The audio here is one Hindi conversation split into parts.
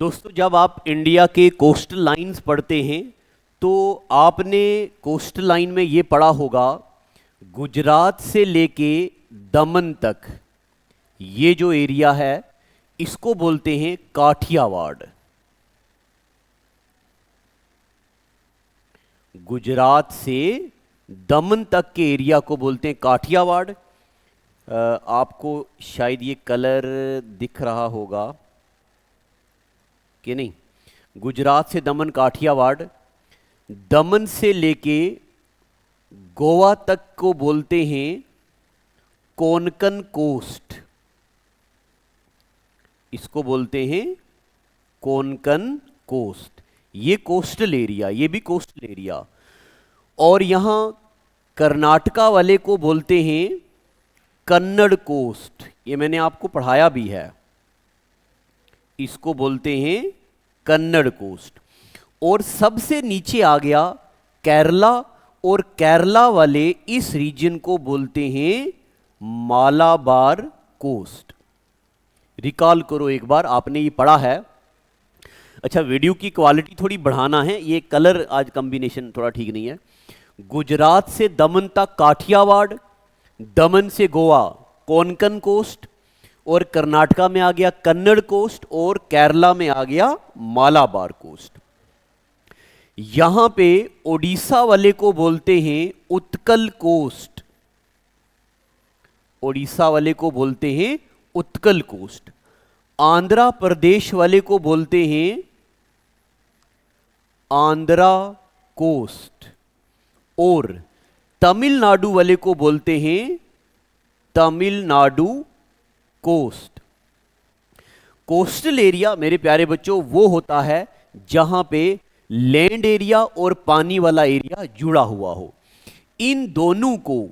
दोस्तों, जब आप इंडिया के कोस्टल लाइंस पढ़ते हैं तो आपने कोस्टल लाइन में ये पढ़ा होगा, गुजरात से लेके दमन तक ये जो एरिया है इसको बोलते हैं काठियावाड़। गुजरात से दमन तक के एरिया को बोलते हैं काठियावाड़। आपको शायद ये कलर दिख रहा होगा कि नहीं। गुजरात से दमन काठियावाड़, दमन से लेके गोवा तक को बोलते हैं कोंकण कोस्ट। इसको बोलते हैं कोंकण कोस्ट। ये कोस्टल एरिया, ये भी कोस्टल एरिया। और यहां कर्नाटका वाले को बोलते हैं कन्नड़ कोस्ट। ये मैंने आपको पढ़ाया भी है, इसको बोलते हैं कन्नड़ कोस्ट। और सबसे नीचे आ गया केरला, और केरला वाले इस रीजन को बोलते हैं मालाबार कोस्ट। रिकॉल करो एक बार, आपने ये पढ़ा है। अच्छा, वीडियो की क्वालिटी थोड़ी बढ़ाना है, ये कलर आज कॉम्बिनेशन थोड़ा ठीक नहीं है। गुजरात से दमन तक काठियावाड़, दमन से गोवा कोंकण कोस्ट, और कर्नाटका में आ गया कन्नड़ कोस्ट, और केरला में आ गया मालाबार कोस्ट। यहां पे ओडिशा वाले को बोलते हैं उत्कल कोस्ट। ओडिशा वाले को बोलते हैं उत्कल कोस्ट। आंध्र प्रदेश वाले को बोलते हैं आंध्रा कोस्ट, और तमिलनाडु वाले को बोलते हैं तमिलनाडु कोस्ट। कोस्टल एरिया मेरे प्यारे बच्चों वो होता है जहां पे लैंड एरिया और पानी वाला एरिया जुड़ा हुआ हो। इन दोनों को,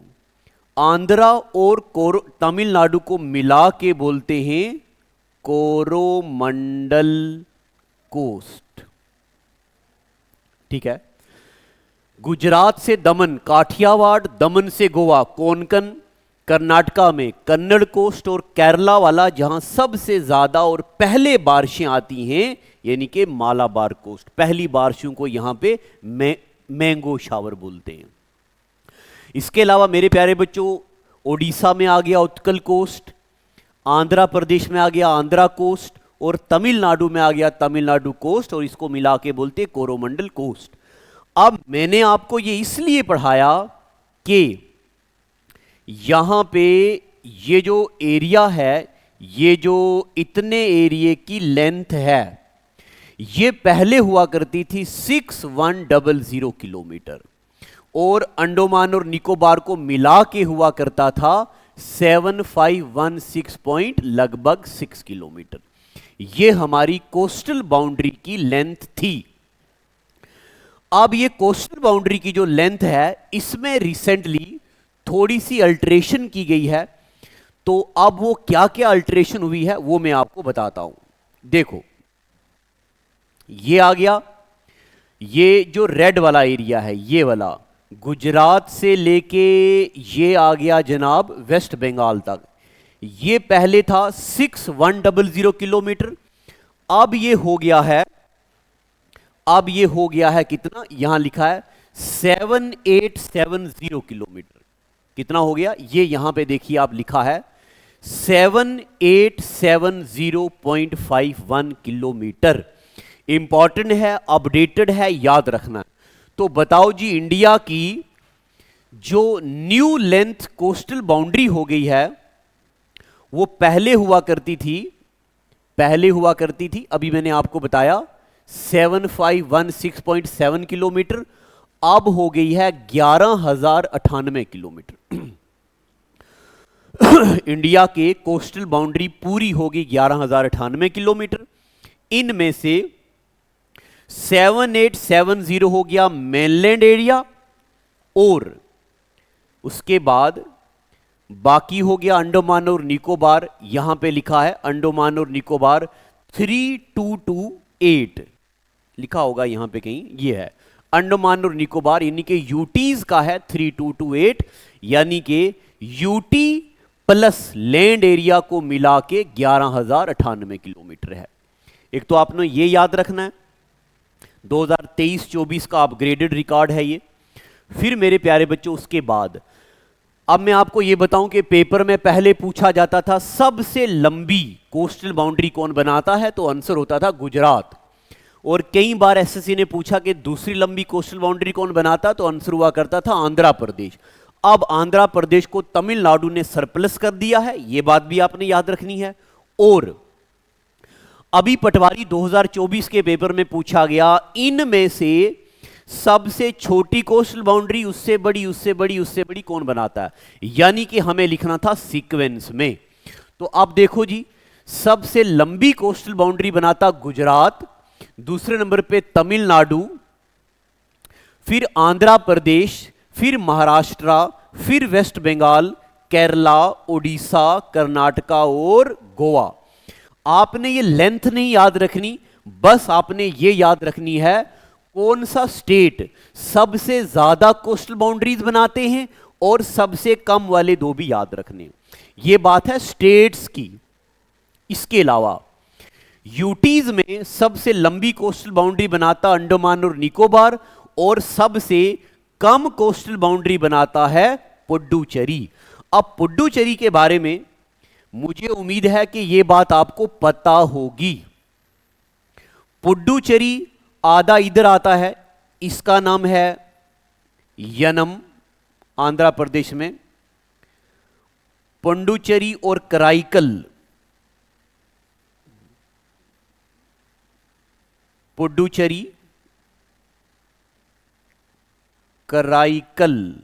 आंध्रा और तमिलनाडु को मिला के बोलते हैं कोरोमंडल कोस्ट। ठीक है। गुजरात से दमन काठियावाड़, दमन से गोवा कोंकण, कर्नाटका में कन्नड़ कोस्ट, और केरला वाला जहां सबसे ज्यादा और पहले बारिशें आती हैं यानी कि मालाबार कोस्ट। पहली बारिशों को यहां पे मैंगो शावर बोलते हैं। इसके अलावा मेरे प्यारे बच्चों, ओडिशा में आ गया उत्कल कोस्ट, आंध्र प्रदेश में आ गया आंध्रा कोस्ट, और तमिलनाडु में आ गया तमिलनाडु कोस्ट, और इसको मिला के बोलते हैं कोरोमंडल कोस्ट। अब मैंने आपको ये इसलिए पढ़ाया कि यहां पे ये जो एरिया है, ये जो इतने एरिया की लेंथ है, ये पहले हुआ करती थी 6100 किलोमीटर, और अंडोमान और निकोबार को मिला के हुआ करता था 7516 पॉइंट लगभग 6 किलोमीटर। ये हमारी कोस्टल बाउंड्री की लेंथ थी। अब ये कोस्टल बाउंड्री की जो लेंथ है, इसमें रिसेंटली थोड़ी सी अल्टरेशन की गई है। तो अब वो क्या क्या अल्टरेशन हुई है वो मैं आपको बताता हूं। देखो, ये आ गया, ये जो रेड वाला एरिया है, ये वाला गुजरात से लेके ये आ गया जनाब वेस्ट बंगाल तक। ये पहले था 6100 किलोमीटर, अब ये हो गया है, अब ये हो गया है कितना, यहां लिखा है 7870 किलोमीटर। कितना हो गया ये यहां पे देखिए, आप लिखा है 7870.51 किलोमीटर। इंपॉर्टेंट है, अपडेटेड है, याद रखना। तो बताओ जी, इंडिया की जो न्यू लेंथ कोस्टल बाउंड्री हो गई है वो पहले हुआ करती थी, अभी मैंने आपको बताया 7516.7 किलोमीटर, अब हो गई है 11098 किलोमीटर। इंडिया के कोस्टल बाउंड्री पूरी होगी 11098 किलोमीटर। इनमें से 7870 हो गया मेनलैंड एरिया, और उसके बाद बाकी हो गया अंडमान और निकोबार। यहां पे लिखा है अंडमान और निकोबार 3228 लिखा होगा यहां पे कहीं, ये है अंडमान और निकोबार, यानी कि यूटीज का है 3228, यानी कि यूटी प्लस लैंड एरिया को मिला के 11098 किलोमीटर है। एक तो आपने ये याद रखना है 2023-24 का अपग्रेडेड रिकॉर्ड है ये। फिर मेरे प्यारे बच्चों उसके बाद अब मैं आपको ये बताऊं कि पेपर में पहले पूछा जाता था सबसे लंबी कोस्टल बाउंड्री कौन बनाता है, तो आंसर होता था गुजरात। और कई बार एसएससी ने पूछा कि दूसरी लंबी कोस्टल बाउंड्री कौन बनाता, तो आंसर हुआ करता था आंध्र प्रदेश। अब आंध्र प्रदेश को तमिलनाडु ने सरप्लस कर दिया है, यह बात भी आपने याद रखनी है। और अभी पटवारी 2024 के पेपर में पूछा गया इनमें से सबसे छोटी कोस्टल बाउंड्री उससे बड़ी उससे बड़ी उससे बड़ी कौन बनाता है, यानी कि हमें लिखना था सीक्वेंस में। तो अब देखो जी, सबसे लंबी कोस्टल बाउंड्री बनाता गुजरात, दूसरे नंबर पे तमिलनाडु, फिर आंध्र प्रदेश, फिर महाराष्ट्र, फिर वेस्ट बंगाल, केरला, उड़ीसा, कर्नाटका और गोवा। आपने ये लेंथ नहीं याद रखनी, बस आपने ये याद रखनी है कौन सा स्टेट सबसे ज्यादा कोस्टल बाउंड्रीज बनाते हैं और सबसे कम वाले दो भी याद रखने। ये बात है स्टेट्स की। इसके अलावा यूटीज में सबसे लंबी कोस्टल बाउंड्री बनाता अंडमान और निकोबार और सबसे कम कोस्टल बाउंड्री बनाता है पुडुचेरी। अब पुडुचेरी के बारे में मुझे उम्मीद है कि यह बात आपको पता होगी। पुडुचेरी आधा इधर आता है, इसका नाम है यनम, आंध्र प्रदेश में। पुडुचेरी और कराईकल, पुडुचेरी कराईकल,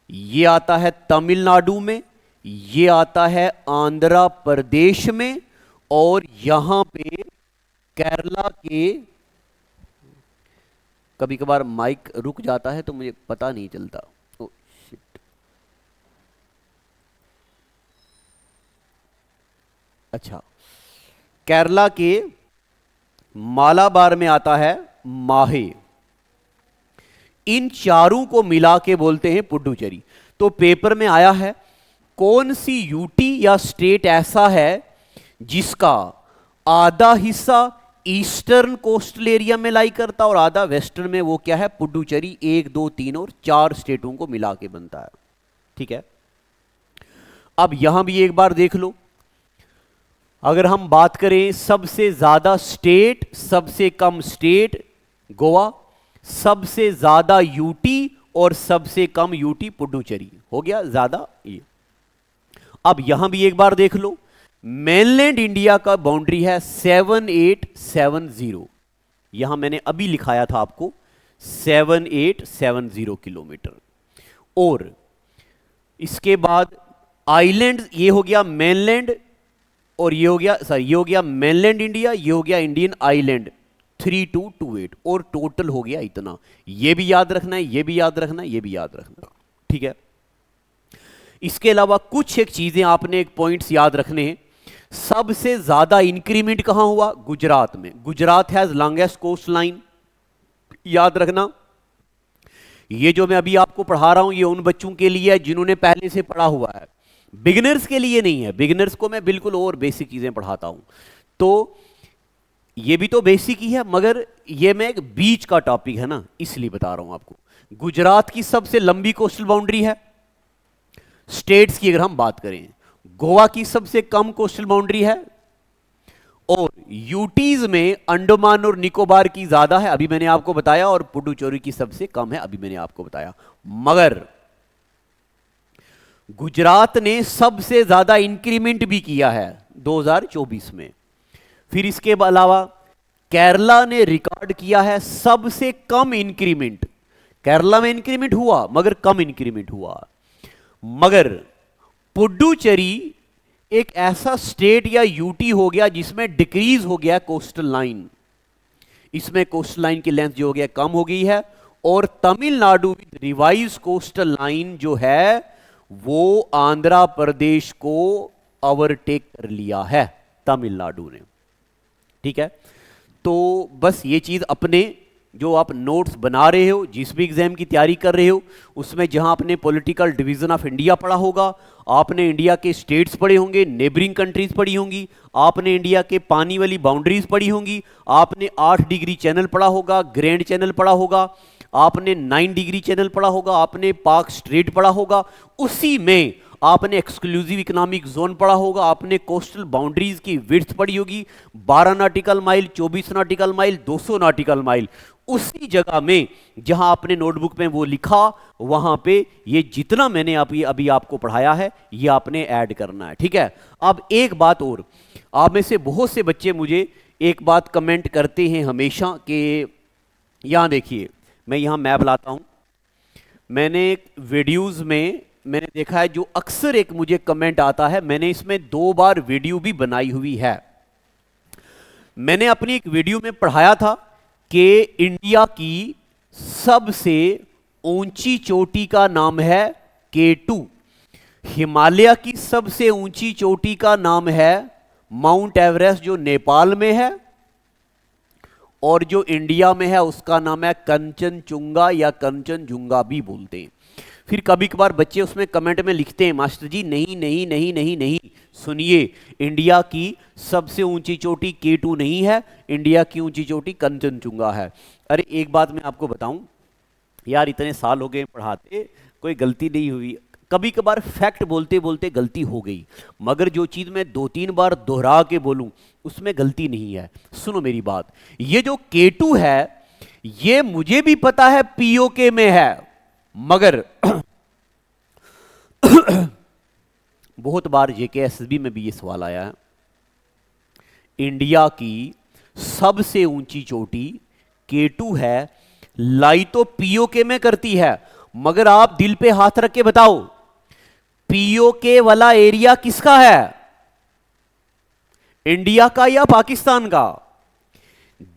ये आता है तमिलनाडु में, ये आता है आंध्र प्रदेश में, और यहां पे केरला के, कभी कभार माइक रुक जाता है तो मुझे पता नहीं चलता। Oh shit. अच्छा, केरला के मालाबार में आता है माहे। इन चारों को मिला के बोलते हैं पुडुचेरी। तो पेपर में आया है कौन सी यूटी या स्टेट ऐसा है जिसका आधा हिस्सा ईस्टर्न कोस्टल एरिया में लाई करता और आधा वेस्टर्न में, वो क्या है पुडुचेरी। 1, 2, 3 और 4 स्टेटों को मिला के बनता है। ठीक है, अब यहां भी एक बार देख लो। अगर हम बात करें सबसे ज्यादा स्टेट, सबसे कम स्टेट गोवा, सबसे ज्यादा यूटी और सबसे कम यूटी पुडुचेरी, हो गया ज्यादा ये। अब यहां भी एक बार देख लो, मेनलैंड इंडिया का बाउंड्री है 7870। यहां मैंने अभी लिखाया था आपको 7870 किलोमीटर। और इसके बाद आइलैंड, ये हो गया मेनलैंड, और ये हो गया सॉरी ये हो गया मेनलैंड इंडिया, ये हो गया इंडियन आइलैंड 3228, और टोटल हो गया इतना। ये भी याद रखना है, ये भी याद रखना है, ये भी याद रखना है। ठीक है, इसके अलावा कुछ एक चीजें आपने एक पॉइंट्स याद रखने हैं। सबसे ज्यादा इंक्रीमेंट कहां हुआ, गुजरात में। Gujarat has longest coastline, याद रखना। ये जो मैं अभी आपको पढ़ा रहा हूं ये उन बच्चों के लिए है जिन्होंने पहले से पढ़ा हुआ है, बिगिनर्स के लिए नहीं है। बिगिनर्स को मैं बिल्कुल और बेसिक चीजें पढ़ाता हूं, तो ये भी तो बेसिक ही है, मगर ये मैं एक बीच का टॉपिक है ना, इसलिए बता रहा हूं आपको। गुजरात की सबसे लंबी कोस्टल बाउंड्री है। स्टेट्स की अगर हम बात करें, गोवा की सबसे कम कोस्टल बाउंड्री है, और यूटीज में अंडमान और निकोबार की ज्यादा है, अभी मैंने आपको बताया, और पुडुचेरी की सबसे कम है, अभी मैंने आपको बताया। मगर गुजरात ने सबसे ज्यादा इंक्रीमेंट भी किया है 2024 में। फिर इसके अलावा केरला ने रिकॉर्ड किया है सबसे कम इंक्रीमेंट। केरला में इंक्रीमेंट हुआ मगर कम इंक्रीमेंट हुआ। मगर पुडुचेरी एक ऐसा स्टेट या यूटी हो गया जिसमें डिक्रीज हो गया कोस्टल लाइन। इसमें कोस्टल लाइन की लेंथ जो हो गया कम हो गई है, और Tamil Nadu with revise coastal line जो है वो आंध्र प्रदेश को ओवरटेक कर लिया है तमिलनाडु ने। ठीक है, तो बस ये चीज अपने जो आप नोट्स बना रहे हो, जिस भी एग्जाम की तैयारी कर रहे हो, उसमें जहां आपने पॉलिटिकल डिवीजन ऑफ इंडिया पढ़ा होगा, आपने इंडिया के स्टेट्स पढ़े होंगे, नेबरिंग कंट्रीज पढ़ी होंगी, आपने इंडिया के पानी वाली बाउंड्रीज पढ़ी होंगी, आपने 8 डिग्री चैनल पढ़ा होगा, ग्रैंड चैनल पढ़ा होगा, आपने 9 डिग्री चैनल पढ़ा होगा, आपने पाक स्ट्रेट पढ़ा होगा, उसी में आपने एक्सक्लूसिव इकोनॉमिक जोन पढ़ा होगा, आपने कोस्टल बाउंड्रीज की विड्थ पढ़ी होगी, 12 nautical mile, 24 nautical mile, 200 nautical mile. उसी जगह में जहां आपने नोटबुक में वो लिखा, वहां पे ये जितना मैंने अभी आपको पढ़ाया है ये आपने ऐड करना है, ठीक है। अब एक बात और, आप में से बहुत से बच्चे मुझे एक बात कमेंट करते हैं हमेशा कि यहां देखिए, मैं यहां मैप लाता हूं, मैंने वीडियोस में मैंने देखा है जो अक्सर एक मुझे कमेंट आता है, मैंने इसमें 2 बार वीडियो भी बनाई हुई है। मैंने अपनी एक वीडियो में पढ़ाया था कि इंडिया की सबसे ऊंची चोटी का नाम है K2, हिमालय की सबसे ऊंची चोटी का नाम है माउंट एवरेस्ट जो नेपाल में है, और जो इंडिया में है उसका नाम है कंचनजुंगा या कंचनजुंगा भी बोलते हैं। फिर कभी कभार बच्चे उसमें कमेंट में लिखते हैं मास्टर जी नहीं नहीं नहीं नहीं नहीं, सुनिए, इंडिया की सबसे ऊंची चोटी K2 नहीं है, इंडिया की ऊंची चोटी कंचनजुंगा है। अरे एक बात मैं आपको बताऊं यार, इतने साल हो गए पढ़ाते, कोई गलती नहीं हुई, कभी कभार फैक्ट बोलते बोलते गलती हो गई, मगर जो चीज मैं 2-3 बार दोहरा के बोलूं उसमें गलती नहीं है। सुनो मेरी बात, ये जो K2 है ये मुझे भी पता है POK में है, मगर बहुत बार JKSSB में भी ये सवाल आया है, इंडिया की सबसे ऊंची चोटी K2 है, लाई तो POK में करती है, मगर आप दिल पे हाथ रख के बताओ POK वाला एरिया किसका है, इंडिया का या पाकिस्तान का?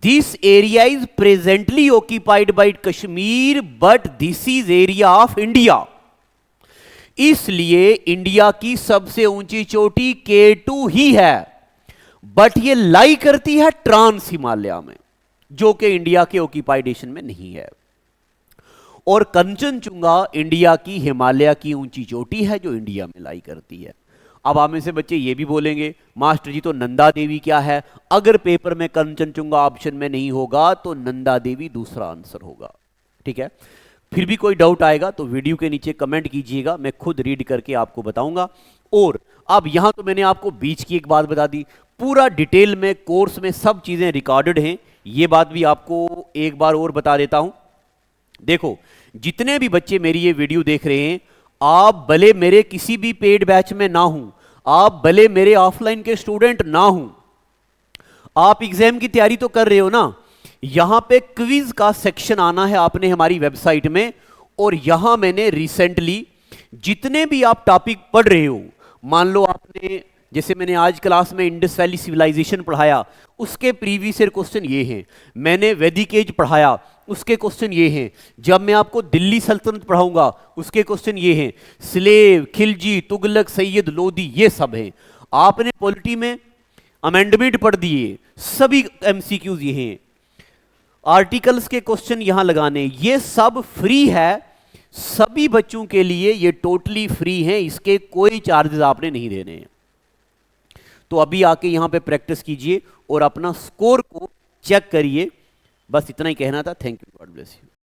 This area is presently occupied by Kashmir but this is area of India. इसलिए इंडिया की सबसे ऊंची चोटी K2 ही है, बट ये लाई करती है ट्रांस हिमालय में जो कि इंडिया के ऑक्यूपाइडेशन में नहीं है। और कंचनजुंगा इंडिया की हिमालय की ऊंची चोटी है जो इंडिया में लाई करती है। अब आप में से बच्चे ये भी बोलेंगे मास्टर जी तो नंदा देवी क्या है? अगर पेपर में कंचनजुंगा ऑप्शन में नहीं होगा तो नंदा देवी दूसरा आंसर होगा, ठीक है। फिर भी कोई डाउट आएगा तो वीडियो के नीचे कमेंट कीजिएगा, मैं खुद रीड करके आपको बताऊंगा। और अब यहां तो मैंने आपको बीच की एक बात बता दी, पूरा डिटेल में कोर्स में सब चीजें रिकॉर्डेड हैं, ये बात भी आपको एक बार और बता देता हूं। देखो, जितने भी बच्चे मेरी ये वीडियो देख रहे हैं, आप भले मेरे किसी भी पेड बैच में ना हूं, आप भले मेरे ऑफलाइन के स्टूडेंट ना हूं, आप एग्जाम की तैयारी तो कर रहे हो ना, यहां पे क्विज का सेक्शन आना है आपने हमारी वेबसाइट में, और यहां मैंने रिसेंटली जितने भी आप टॉपिक पढ़ रहे हो, मान लो आपने जैसे मैंने आज क्लास में इंडस वैली सिविलाइजेशन पढ़ाया, उसके प्रीवियस ईयर क्वेश्चन ये हैं, मैंने वैदिक एज पढ़ाया उसके क्वेश्चन ये हैं, जब मैं आपको दिल्ली सल्तनत पढ़ाऊंगा उसके क्वेश्चन ये हैं, स्लेव, खिलजी, तुगलक, सैयद, लोदी, ये सब हैं। आपने पॉलिटी में अमेंडमेंट पढ़ दिए, सभी एमसीक्यूज ये हैं, आर्टिकल्स के क्वेश्चन यहां लगाने, ये सब फ्री है सभी बच्चों के लिए, ये टोटली फ्री है, इसके कोई चार्जेस आपने नहीं देने हैं। तो अभी आके यहां पे प्रैक्टिस कीजिए और अपना स्कोर को चेक करिए, बस इतना ही कहना था। Thank you, God bless you.